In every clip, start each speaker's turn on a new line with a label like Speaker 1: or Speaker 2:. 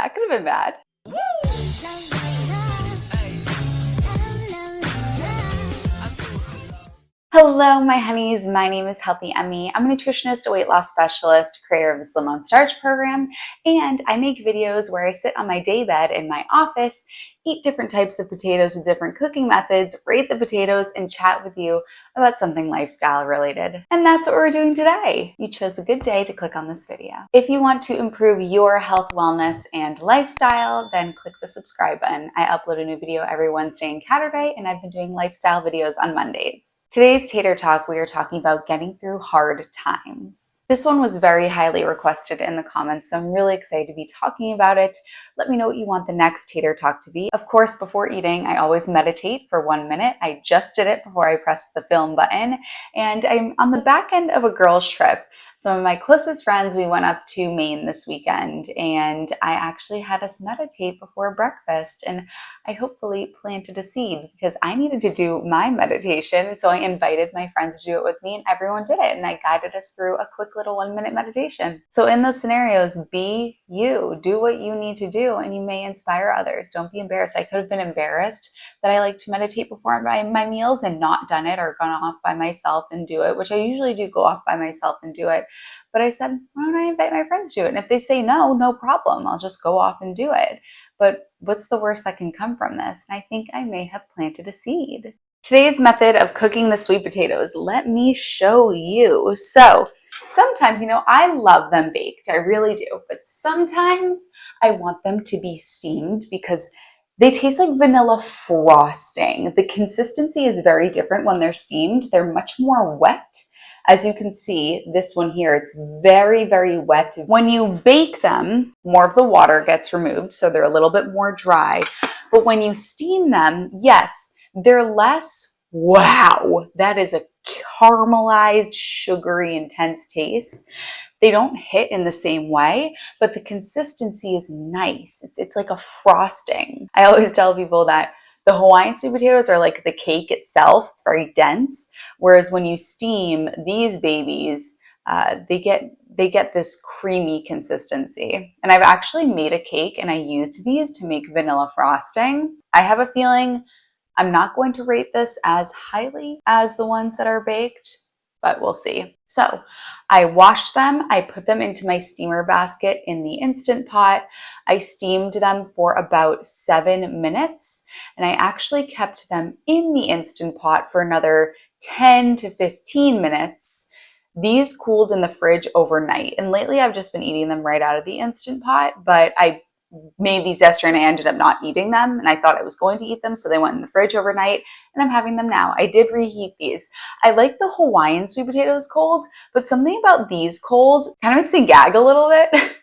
Speaker 1: That could have been bad. Hello, my honeys. My name is Healthy Emmie. I'm a nutritionist, a weight loss specialist, creator of the Slim on Starch program, and I make videos where I sit on my daybed in my office, eat different types of potatoes with different cooking methods, rate the potatoes, and chat with you about something lifestyle related. And that's what we're doing today. You chose a good day to click on this video. If you want to improve your health, wellness, and lifestyle, then click the subscribe button. I upload a new video every Wednesday and Saturday, and I've been doing lifestyle videos on Mondays. Today's Tater Talk, we are talking about getting through hard times. This one was very highly requested in the comments, so I'm really excited to be talking about it. Let me know what you want the next Tater Talk to be. Of course, before eating, I always meditate for 1 minute. I just did it before I pressed the film button, and I'm on the back end of a girls' trip. Some of my closest friends, we went up to Maine this weekend, and I actually had us meditate before breakfast, and I hopefully planted a seed because I needed to do my meditation. So I invited my friends to do it with me, and everyone did it. And I guided us through a quick little 1 minute meditation. So in those scenarios, be you, do what you need to do, and you may inspire others. Don't be embarrassed. I could have been embarrassed that I like to meditate before my meals and not done it or gone off by myself and do it, which I usually do go off by myself and do it. But I said, why don't I invite my friends to do it? And if they say no, no problem. I'll just go off and do it. But what's the worst that can come from this? And I think I may have planted a seed. Today's method of cooking the sweet potatoes, let me show you. So sometimes, I love them baked. I really do. But sometimes I want them to be steamed because they taste like vanilla frosting. The consistency is very different when they're steamed. They're much more wet. As you can see, this one here, it's very, very wet. When you bake them, more of the water gets removed, so they're a little bit more dry. But when you steam them, yes, they're less, wow, that is a caramelized, sugary, intense taste. They don't hit in the same way, but the consistency is nice. It's like a frosting. I always tell people that the Hawaiian sweet potatoes are like the cake itself. It's very dense. Whereas when you steam these babies, they get this creamy consistency. And I've actually made a cake and I used these to make vanilla frosting. I have a feeling I'm not going to rate this as highly as the ones that are baked, but we'll see. So I washed them. I put them into my steamer basket in the Instant Pot. I steamed them for about 7 minutes, and I actually kept them in the Instant Pot for another 10 to 15 minutes. These cooled in the fridge overnight, and lately I've just been eating them right out of the Instant Pot, but I made these yesterday and I ended up not eating them, and I thought I was going to eat them, so they went in the fridge overnight, and I'm having them now. I did reheat these. I like the Hawaiian sweet potatoes cold, but something about these cold kind of makes me gag a little bit.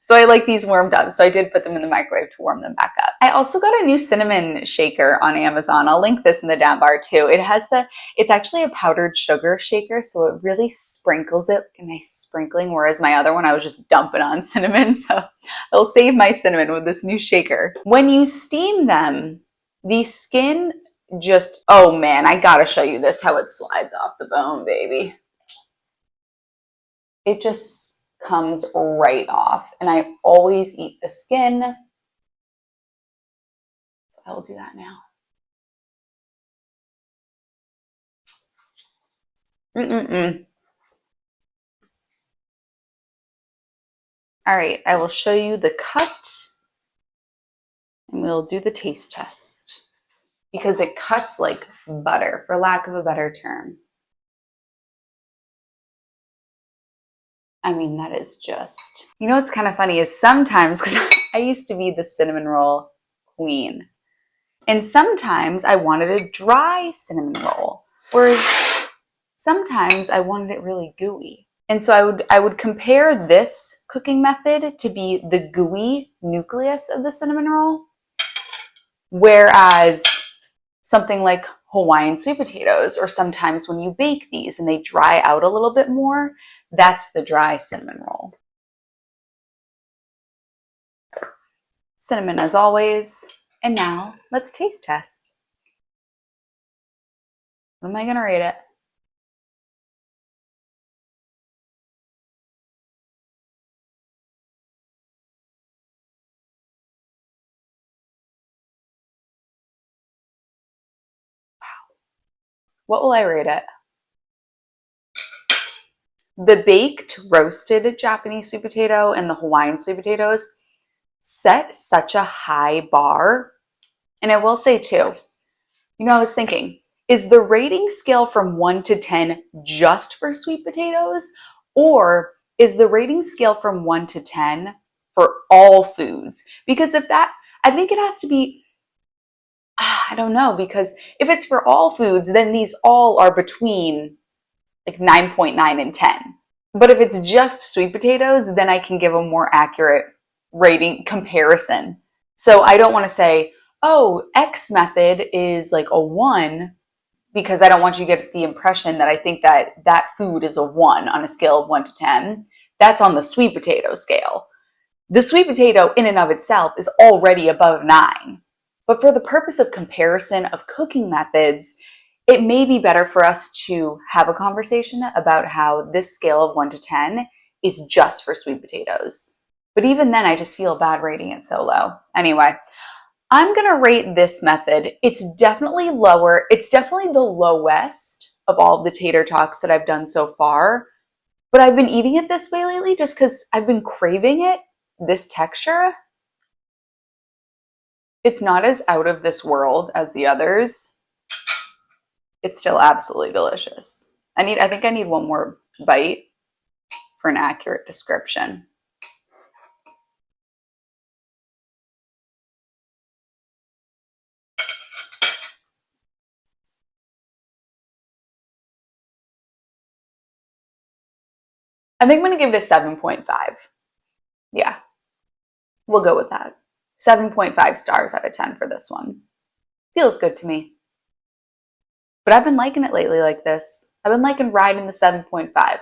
Speaker 1: So I like these warmed up. So I did put them in the microwave to warm them back up. I also got a new cinnamon shaker on Amazon. I'll link this in the down bar too. It's actually a powdered sugar shaker, so it really sprinkles it, a nice sprinkling, whereas my other one I was just dumping on cinnamon. So I'll save my cinnamon with this new shaker. When you steam them, the skin just, oh man, I gotta show you this, how it slides off the bone, baby. It just comes right off, and I always eat the skin. So I will do that now. All right, I will show you the cut, and we'll do the taste test because it cuts like butter, for lack of a better term. I mean, that is just, what's kind of funny is sometimes, because I used to be the cinnamon roll queen, and sometimes I wanted a dry cinnamon roll, whereas sometimes I wanted it really gooey. And so I would compare this cooking method to be the gooey nucleus of the cinnamon roll, whereas something like Hawaiian sweet potatoes, or sometimes when you bake these and they dry out a little bit more, that's the dry cinnamon roll. Cinnamon as always. And now let's taste test. What am I going to rate it? What will I rate it? The baked roasted Japanese sweet potato and the Hawaiian sweet potatoes set such a high bar. And I will say too, I was thinking, is the rating scale from 1 to 10 just for sweet potatoes? Or is the rating scale from 1 to 10 for all foods? Because I think it has to be, I don't know, because if it's for all foods, then these all are between like 9.9 and 10. But if it's just sweet potatoes, then I can give a more accurate rating comparison. So I don't want to say, oh, X method is like a 1, because I don't want you to get the impression that I think that that food is a 1 on a scale of 1 to 10. That's on the sweet potato scale. The sweet potato in and of itself is already above 9. But for the purpose of comparison of cooking methods, it may be better for us to have a conversation about how this scale of 1 to 10 is just for sweet potatoes. But even then, I just feel bad rating it so low. Anyway, I'm going to rate this method. It's definitely lower. It's definitely the lowest of all of the Tater Talks that I've done so far. But I've been eating it this way lately just because I've been craving it, this texture. It's not as out of this world as the others. It's still absolutely delicious. I think I need one more bite for an accurate description. I think I'm going to give it a 7.5. Yeah, we'll go with that. 7.5 stars out of 10 for this one. Feels good to me. But I've been liking it lately like this. I've been liking riding the 7.5.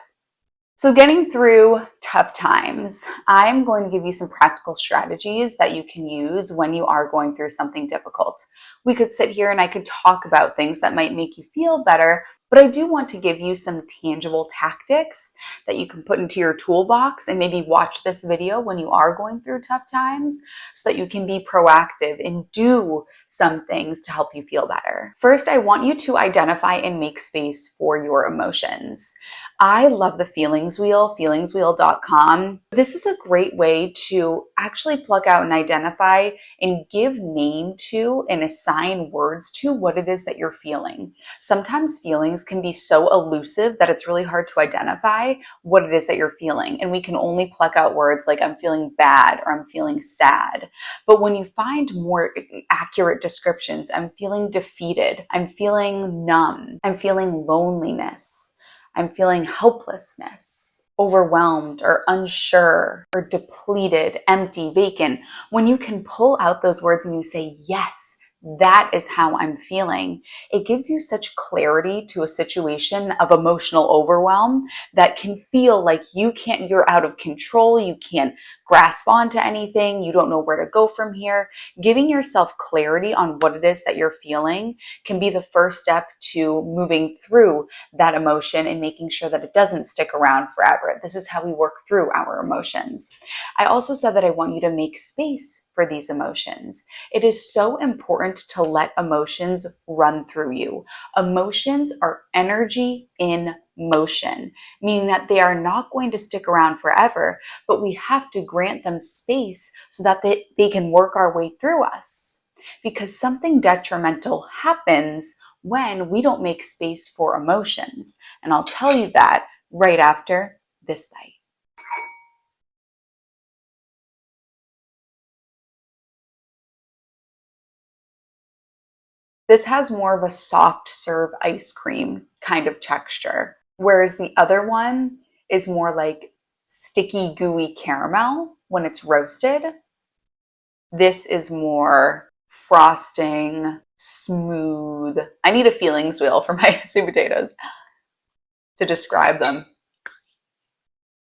Speaker 1: So getting through tough times, I'm going to give you some practical strategies that you can use when you are going through something difficult. We could sit here and I could talk about things that might make you feel better, but I do want to give you some tangible tactics that you can put into your toolbox and maybe watch this video when you are going through tough times so that you can be proactive and do some things to help you feel better. First, I want you to identify and make space for your emotions. I love the feelings wheel, feelingswheel.com. This is a great way to actually pluck out and identify and give name to and assign words to what it is that you're feeling. Sometimes feelings can be so elusive that it's really hard to identify what it is that you're feeling. And we can only pluck out words like I'm feeling bad or I'm feeling sad. But when you find more accurate descriptions, I'm feeling defeated, I'm feeling numb, I'm feeling loneliness, I'm feeling helplessness, overwhelmed or unsure or depleted, empty, vacant. When you can pull out those words and you say, yes, that is how I'm feeling, it gives you such clarity to a situation of emotional overwhelm that can feel like you're out of control, you can't grasp onto anything, you don't know where to go from here. Giving yourself clarity on what it is that you're feeling can be the first step to moving through that emotion and making sure that it doesn't stick around forever. This is how we work through our emotions. I also said that I want you to make space for these emotions. It is so important to let emotions run through you. Emotions are energy in motion, meaning that they are not going to stick around forever, but we have to grant them space so that they can work our way through us. Because something detrimental happens when we don't make space for emotions. And I'll tell you that right after this bite. This has more of a soft serve ice cream kind of texture, whereas the other one is more like sticky, gooey caramel when it's roasted. This is more frosting, smooth. I need a feelings wheel for my sweet potatoes to describe them.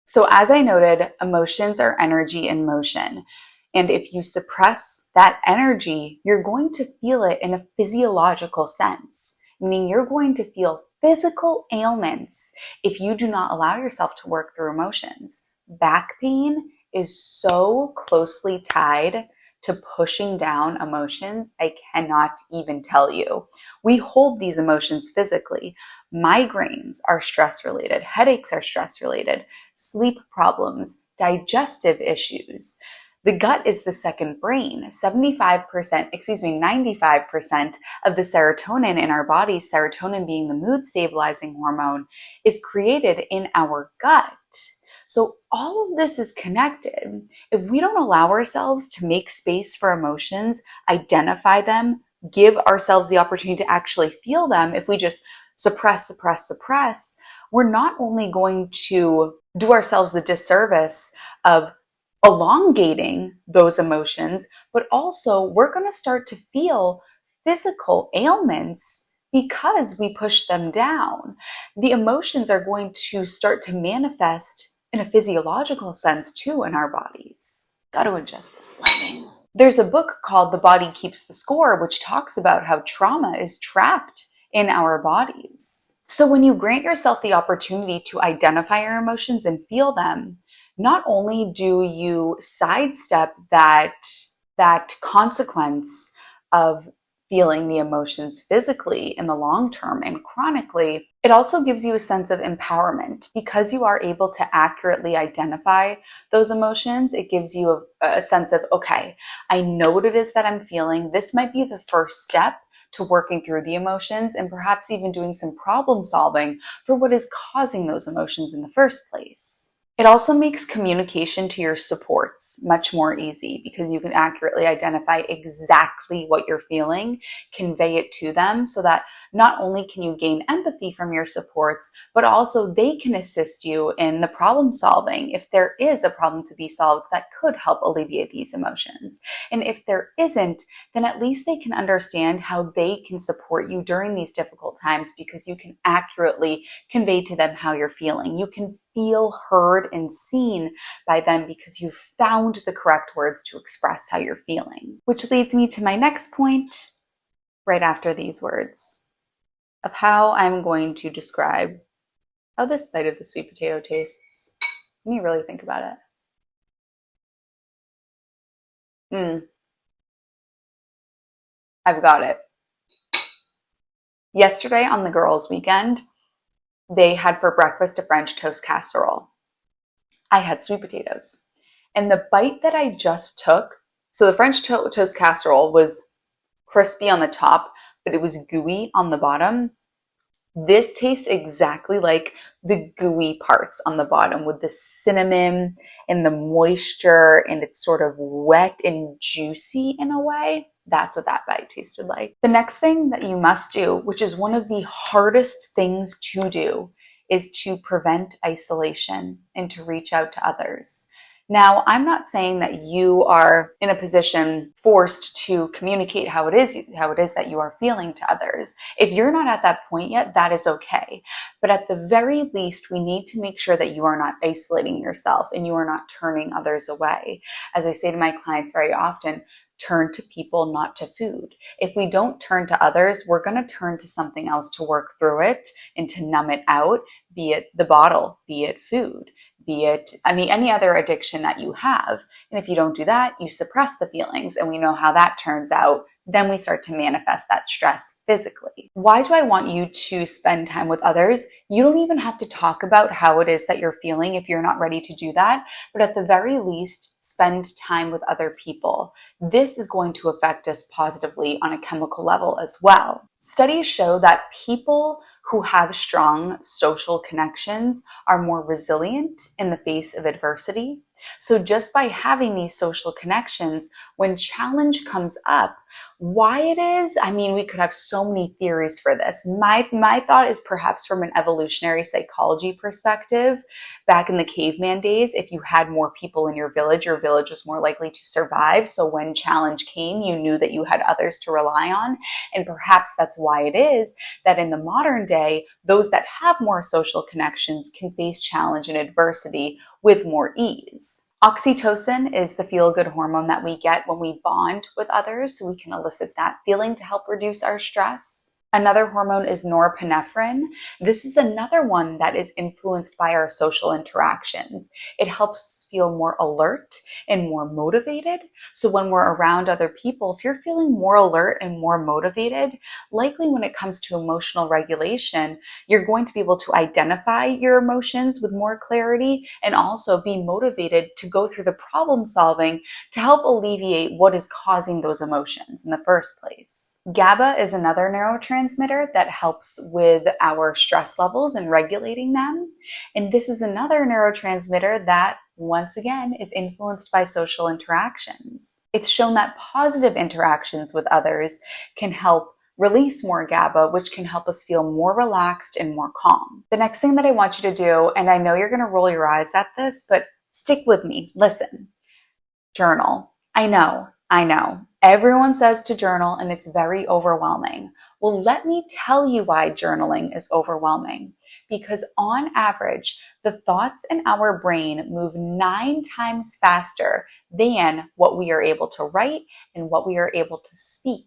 Speaker 1: So as I noted, emotions are energy in motion. And if you suppress that energy, you're going to feel it in a physiological sense, meaning you're going to feel physical ailments if you do not allow yourself to work through emotions. Back pain is so closely tied to pushing down emotions, I cannot even tell you. We hold these emotions physically. Migraines are stress related, headaches are stress related, sleep problems, digestive issues. The gut is the second brain. 95% of the serotonin in our bodies, serotonin being the mood stabilizing hormone, is created in our gut. So all of this is connected. If we don't allow ourselves to make space for emotions, identify them, give ourselves the opportunity to actually feel them, if we just suppress, we're not only going to do ourselves the disservice of elongating those emotions, but also we're going to start to feel physical ailments because we push them down. The emotions are going to start to manifest in a physiological sense too in our bodies. Got to adjust this lighting. There's a book called The Body Keeps the Score, which talks about how trauma is trapped in our bodies. So when you grant yourself the opportunity to identify your emotions and feel them, not only do you sidestep that consequence of feeling the emotions physically in the long term and chronically, it also gives you a sense of empowerment. Because you are able to accurately identify those emotions, it gives you a sense of, okay, I know what it is that I'm feeling. This might be the first step to working through the emotions and perhaps even doing some problem solving for what is causing those emotions in the first place. It also makes communication to your supports much more easy because you can accurately identify exactly what you're feeling, convey it to them so that not only can you gain empathy from your supports, but also they can assist you in the problem solving if there is a problem to be solved that could help alleviate these emotions. And if there isn't, then at least they can understand how they can support you during these difficult times because you can accurately convey to them how you're feeling. You can feel heard and seen by them because you've found the correct words to express how you're feeling. Which leads me to my next point right after these words of how I'm going to describe how this bite of the sweet potato tastes. Let me really think about it. I've got it. Yesterday on the girls' weekend, they had for breakfast a French toast casserole. I had sweet potatoes. And the bite that I just took, so the French toast casserole was crispy on the top, but it was gooey on the bottom. This tastes exactly like the gooey parts on the bottom with the cinnamon and the moisture, and it's sort of wet and juicy in a way. That's what that bite tasted like. The next thing that you must do, which is one of the hardest things to do, is to prevent isolation and to reach out to others. Now, I'm not saying that you are in a position forced to communicate how it is that you are feeling to others. If you're not at that point yet, that is okay. But at the very least, we need to make sure that you are not isolating yourself and you are not turning others away. As I say to my clients very often, turn to people, not to food. If we don't turn to others, we're going to turn to something else to work through it and to numb it out, be it the bottle, be it food, be it any other addiction that you have. And if you don't do that, you suppress the feelings, and we know how that turns out. Then we start to manifest that stress physically. Why do I want you to spend time with others? You don't even have to talk about how it is that you're feeling if you're not ready to do that, but at the very least, spend time with other people. This is going to affect us positively on a chemical level as well. Studies show that people who have strong social connections are more resilient in the face of adversity. So just by having these social connections, when challenge comes up, why it is, we could have so many theories for this. My thought is perhaps from an evolutionary psychology perspective. Back in the caveman days, if you had more people in your village was more likely to survive. So when challenge came, you knew that you had others to rely on. And perhaps that's why it is that in the modern day, those that have more social connections can face challenge and adversity with more ease. Oxytocin is the feel-good hormone that we get when we bond with others, so we can elicit that feeling to help reduce our stress. Another hormone is norepinephrine. This is another one that is influenced by our social interactions. It helps us feel more alert and more motivated. So when we're around other people, if you're feeling more alert and more motivated, likely when it comes to emotional regulation, you're going to be able to identify your emotions with more clarity and also be motivated to go through the problem solving to help alleviate what is causing those emotions in the first place. GABA is another neurotransmitter that helps with our stress levels and regulating them. And this is another neurotransmitter that, once again, is influenced by social interactions. It's shown that positive interactions with others can help release more GABA, which can help us feel more relaxed and more calm. The next thing that I want you to do, and I know you're going to roll your eyes at this, but stick with me, listen. Journal. I know. Everyone says to journal and it's very overwhelming. Well, let me tell you why journaling is overwhelming. Because on average, the thoughts in our brain move 9 times faster than what we are able to write and what we are able to speak.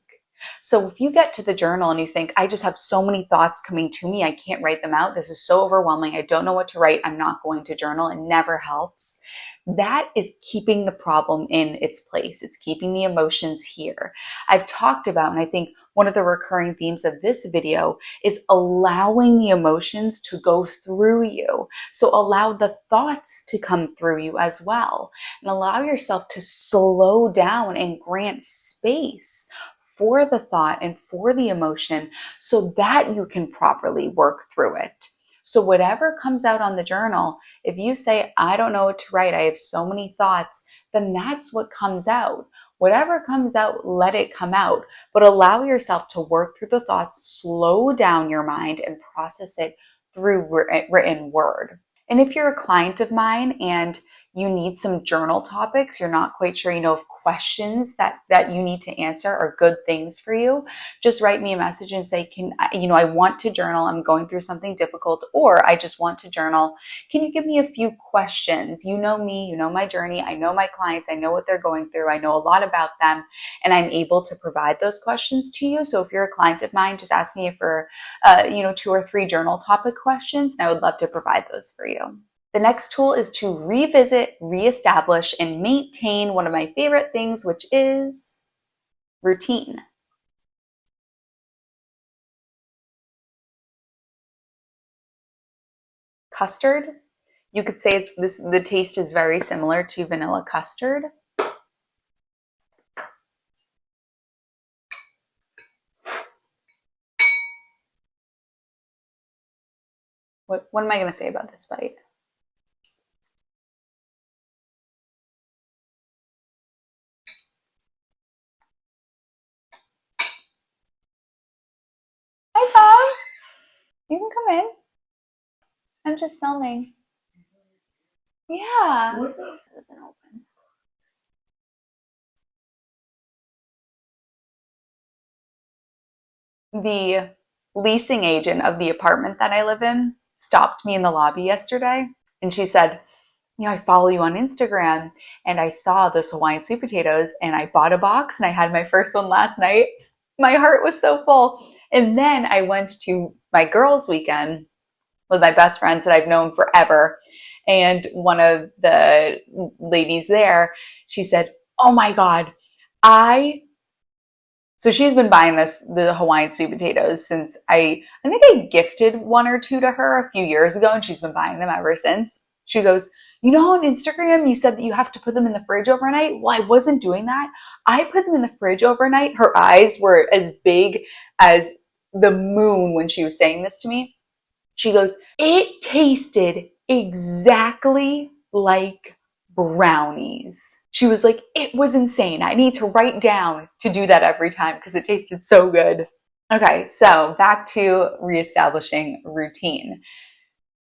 Speaker 1: So if you get to the journal and you think, I just have so many thoughts coming to me, I can't write them out. This is so overwhelming. I don't know what to write. I'm not going to journal. It never helps. That is keeping the problem in its place. It's keeping the emotions here. I've talked about, and I think one of the recurring themes of this video is allowing the emotions to go through you. So allow the thoughts to come through you as well. And allow yourself to slow down and grant space for the thought and for the emotion so that you can properly work through it. So whatever comes out on the journal, if you say, I don't know what to write, I have so many thoughts, then that's what comes out. Whatever comes out, let it come out. But allow yourself to work through the thoughts, slow down your mind, and process it through written word. And if you're a client of mine and you need some journal topics, you're not quite sure, if questions that you need to answer are good things for you, just write me a message and say, I want to journal, I'm going through something difficult, or I just want to journal. Can you give me a few questions? You know me, you know my journey, I know my clients, I know what they're going through, I know a lot about them, and I'm able to provide those questions to you. So if you're a client of mine, just ask me for, 2 or 3 journal topic questions, and I would love to provide those for you. The next tool is to revisit, reestablish, and maintain one of my favorite things, which is routine. Custard, you could say the taste is very similar to vanilla custard. What am I going to say about this bite? Hi, Bob. You can come in. I'm just filming. Yeah. This isn't open. The leasing agent of the apartment that I live in stopped me in the lobby yesterday, and she said, I follow you on Instagram, and I saw those Hawaiian sweet potatoes, and I bought a box, and I had my first one last night. My heart was so full. And then I went to my girls' weekend with my best friends that I've known forever. And one of the ladies there, she said, oh my God, so she's been buying the Hawaiian sweet potatoes since I think I gifted 1 or 2 to her a few years ago, and she's been buying them ever since. She goes, on Instagram, you said that you have to put them in the fridge overnight. Well, I wasn't doing that. I put them in the fridge overnight. Her eyes were as big as the moon when she was saying this to me. She goes, it tasted exactly like brownies. She was like, it was insane. I need to write down to do that every time because it tasted so good. Okay, so back to reestablishing routine.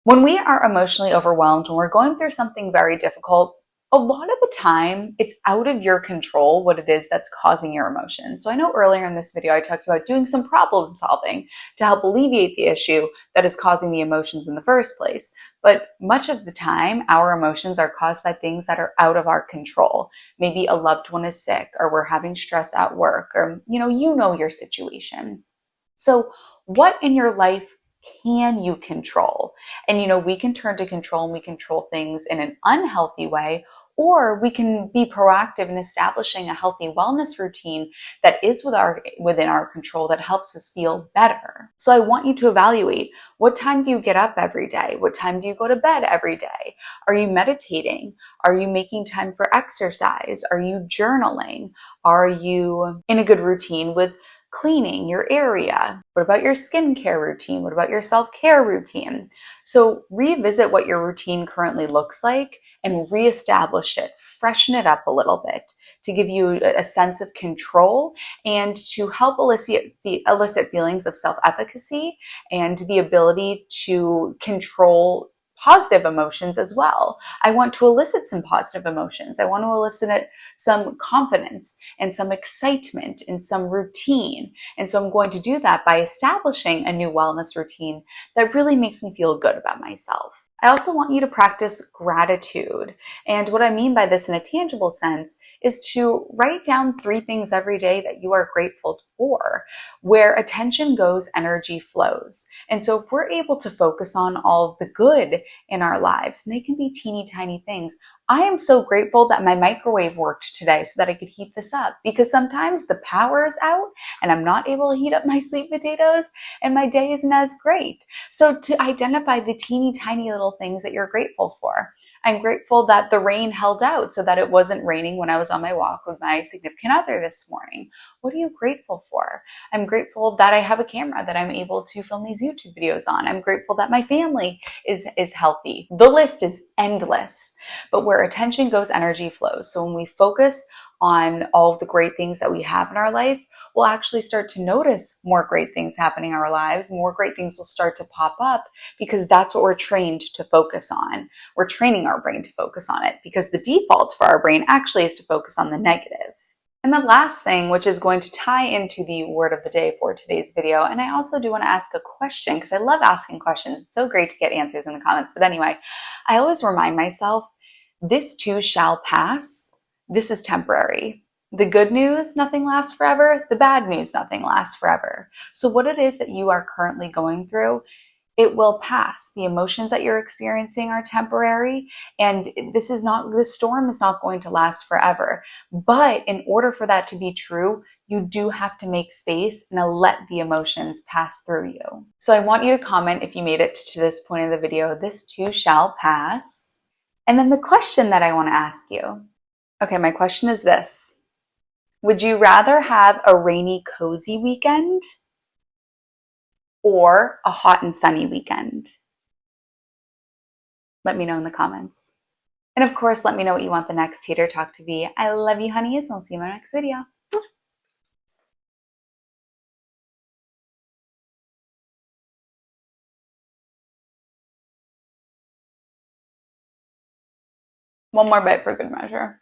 Speaker 1: When we are emotionally overwhelmed, when we're going through something very difficult, a lot of the time it's out of your control what it is that's causing your emotions. So I know earlier in this video I talked about doing some problem solving to help alleviate the issue that is causing the emotions in the first place. But much of the time, our emotions are caused by things that are out of our control. Maybe a loved one is sick, or we're having stress at work, or you know your situation. So what in your life can you control? And we can turn to control and we control things in an unhealthy way, or we can be proactive in establishing a healthy wellness routine that is within our control that helps us feel better. So I want you to evaluate, what time do you get up every day? What time do you go to bed every day? Are you meditating? Are you making time for exercise? Are you journaling? Are you in a good routine with cleaning your area? What about your skincare routine? What about your self-care routine? So revisit what your routine currently looks like and reestablish it, freshen it up a little bit to give you a sense of control and to help elicit feelings of self-efficacy and the ability to control positive emotions as well. I want to elicit some positive emotions. I want to elicit some confidence and some excitement and some routine. And so I'm going to do that by establishing a new wellness routine that really makes me feel good about myself. I also want you to practice gratitude. And what I mean by this in a tangible sense is to write down 3 things every day that you are grateful for. Where attention goes, energy flows. And so if we're able to focus on all of the good in our lives, and they can be teeny tiny things. I am so grateful that my microwave worked today so that I could heat this up, because sometimes the power is out and I'm not able to heat up my sweet potatoes and my day isn't as great. So to identify the teeny tiny little things that you're grateful for. I'm grateful that the rain held out so that it wasn't raining when I was on my walk with my significant other this morning. What are you grateful for? I'm grateful that I have a camera that I'm able to film these YouTube videos on. I'm grateful that my family is healthy. The list is endless, but where attention goes, energy flows. So when we focus on all of the great things that we have in our life, we'll actually start to notice more great things happening in our lives. More great things will start to pop up because that's what we're trained to focus on. We're training our brain to focus on it because the default for our brain actually is to focus on the negative. And the last thing, which is going to tie into the word of the day for today's video, and I also do want to ask a question because I love asking questions. It's so great to get answers in the comments. But anyway, I always remind myself, this too shall pass. This is temporary. The good news, nothing lasts forever. The bad news, nothing lasts forever. So what it is that you are currently going through, it will pass. The emotions that you're experiencing are temporary, and this storm is not going to last forever. But in order for that to be true, you do have to make space and let the emotions pass through you. So I want you to comment if you made it to this point of the video, this too shall pass. And then the question that I want to ask you. Okay, my question is this. Would you rather have a rainy, cozy weekend or a hot and sunny weekend? Let me know in the comments. And of course, let me know what you want the next Tater Talk to be. I love you, honeys, and I'll see you in my next video. One more bite for good measure.